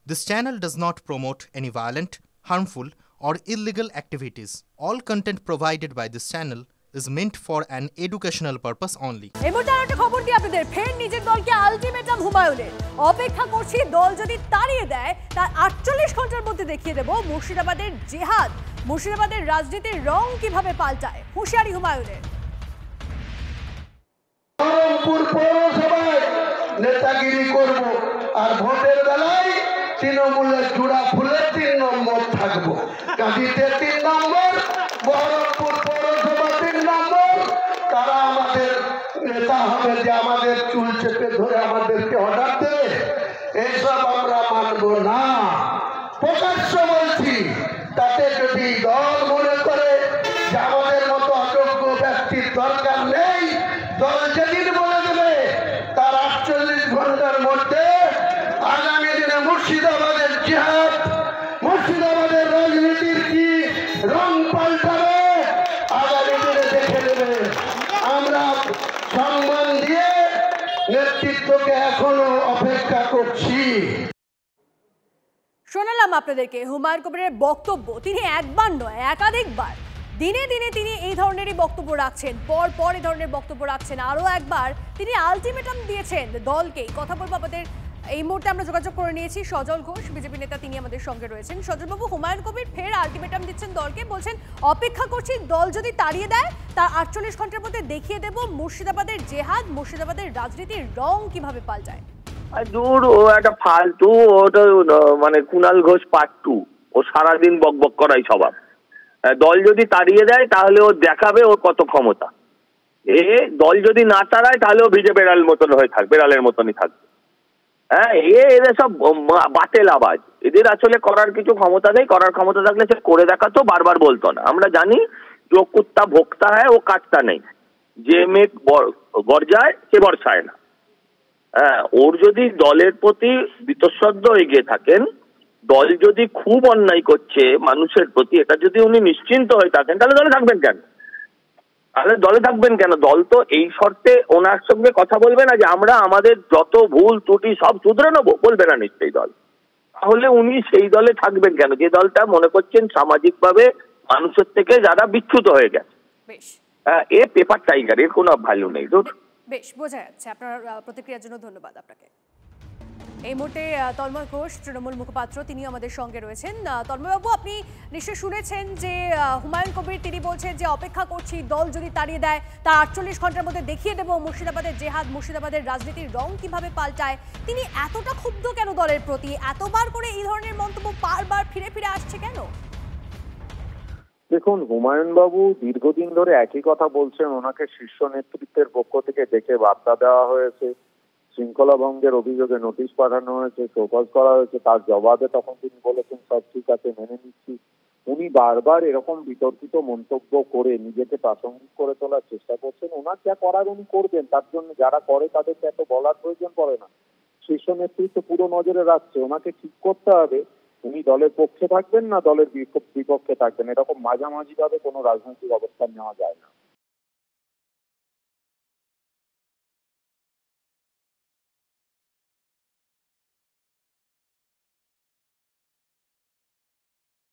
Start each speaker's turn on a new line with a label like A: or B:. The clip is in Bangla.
A: This channel does not promote any violent, harmful, or illegal activities. All content provided by this channel is meant for an educational purpose only.
B: খবর দিয়ে আপনাদের ফের নিজের দলকে আলটিমেটাম হুমায়ুনের অপেক্ষা করছি দল যদি তাড়িয়ে দেয় তার 48 ঘন্টার মধ্যে দেখিয়ে দেব মুর্শিদাবাদের জিহাদ মুর্শিদাবাদের রাজনীতির রং কিভাবে পাল্টায় হুঁশিয়ারি হুমায়ুনের।
C: বহরমপুর পৌরসভায় নেতাগিরি করব আর ভোটের বেলায় তৃণমূলের জোড়া ফুলে 3 নম্বর থাকবো কাঁদিতে 3 নম্বর বহরমপুর পৌরসভা 3 নম্বর তারা আমাদের নেতা হবে যে আমাদের চুল চেপে ধরে আমাদেরকে অর্ডার দেবে এইসব আমরা মানব না প্রকাশ্য বলছি। তাতে যদি দল মনে করে যে আমাদের মতো অযোগ্য ব্যক্তির দরকার নেই দল যেদিন বলে দেবে তার 48 ঘন্টার মধ্যে আগামী দিনে মুর্শিদাবাদের জিহাদ মুর্শিদাবাদের রাজনীতির কি রং পাল্টাবে আগামী দিনে দেখে নেবে। আমরা সম্মান দিয়ে নেতৃত্বকে এখনো অপেক্ষা করছি।
B: শোনালাম আপনাদেরকে হুমায়ুন কবিরের বক্তব্য। তিনি একবার নয় একাধিকবার দিনে দিনে তিনি এই ধরনেরই বক্তব্য রাখছেন, পর পর এই ধরনের বক্তব্য রাখছেন। আরও একবার তিনি আলটিমেটাম দিয়েছেন দলকে। কথা বলবো আমাদের এই মুহূর্তে আমরা যোগাযোগ করে নিয়েছি সজল ঘোষ বিজেপি নেতা, তিনি আমাদের সঙ্গে রয়েছেন। সজলবাবু, হুমায়ুন কবির ফের আলটিমেটাম দিচ্ছেন দলকে, বলছেন অপেক্ষা করছি দল যদি তাড়িয়ে দেয় তার 48 ঘন্টার মধ্যে দেখিয়ে দেব মুর্শিদাবাদের জেহাদ মুর্শিদাবাদের রাজনীতির রং কিভাবে পাল্টায়।
D: দূর ও একটা ফালতু, ওটা মানে কুণাল ঘোষ পার্ট 2, ও সারাদিন বকবক করাই স্বভাব। দল যদি তাড়িয়ে দেয় তাহলে ও দেখাবে ওর কত ক্ষমতা। দল যদি না তাড়ায় তাহলে ও ভিজে বেড়ালের মতন হয়ে থাকবে, বেড়ালের মতনই থাকবে। হ্যাঁ, এদের সব বাতেল আওয়াজ। এদের আসলে করার কিছু ক্ষমতা নেই। করার ক্ষমতা থাকলে সে করে দেখাতো, বারবার বলতো না। আমরা জানি যে কুত্তা ভোক্তা হয়, ও কাটতা নেই। যে মেঘ গর্জায় সে বর্ষায় না। হ্যাঁ, ওর যদি দলের প্রতি বীতশ্রদ্ধ হয়ে গিয়ে থাকেন, দল যদি খুব অন্যায় করছে মানুষের প্রতি, এটা যদি উনি নিশ্চিন্ত হয়ে থাকেন, তাহলে দলে থাকবেন কেন? দল তো এই শর্তে ওনার সঙ্গে কথা বলবে না যে আমরা আমাদের যত ভুল ত্রুটি সব শুধরে নেবো, বলবে না নিশ্চয়ই দল। তাহলে উনি সেই দলে থাকবেন কেন যে দলটা মনে করছেন সামাজিকভাবে মানুষের থেকে যারা বিচ্যুত হয়ে গেছে। এ পেপার টাইগার, এর কোনো ভ্যালু নেই।
B: বেশ বোঝা যাচ্ছে। আপনার প্রতিক্রিয়ার জন্য ধন্যবাদ আপনাকে। এই মুহূর্তে তন্ময় ঘোষ তৃণমূল মুখপাত্র, তিনি আমাদের সঙ্গে রয়েছেন। তন্ময়বাবু, আপনি নিশ্চয়ই শুনেছেন যে হুমায়ুন কবির তিনি বলছেন যে অপেক্ষা করছি দল যদি তাড়িয়ে দেয় তার 48 ঘন্টার মধ্যে দেখিয়ে দেব মুর্শিদাবাদের জেহাদ মুর্শিদাবাদের রাজনীতির রং কিভাবে পাল্টায়। তিনি এতটা ক্ষুব্ধ কেন দলের প্রতি? এতবার করে এই ধরনের মন্তব্য বারবার ফিরে ফিরে আসছে কেন?
E: দেখুন, হুমায়ুন বাবু দীর্ঘদিন ধরে একই কথা বলছেন। ওনাকে শীর্ষ নেতৃত্বের পক্ষ থেকে ডেকে বার্তা দেওয়া হয়েছে, শৃঙ্খলা ভঙ্গের অভিযোগে নোটিশ পাঠানো হয়েছে, শোকজ করা হয়েছে। তার জবাবে তখন তিনি বলেছেন সব ঠিক আছে, মেনে নিচ্ছি। উনি বারবার এরকম বিতর্কিত মন্তব্য করে নিজেকে প্রাসঙ্গিক করে তোলার চেষ্টা করছেন। ওনার যা করার উনি করবেন, তার জন্য যারা করে তাদেরকে এত বলার প্রয়োজন পড়ে না। শীর্ষ নেতৃত্ব পুরো নজরে রাখছে। ওনাকে ঠিক করতে হবে উনি দলের পক্ষে থাকবেন না দলের বিপক্ষে থাকবেন। এরকম মাঝামাঝি ভাবে কোনো রাজনৈতিক অবস্থান নেওয়া যায় না।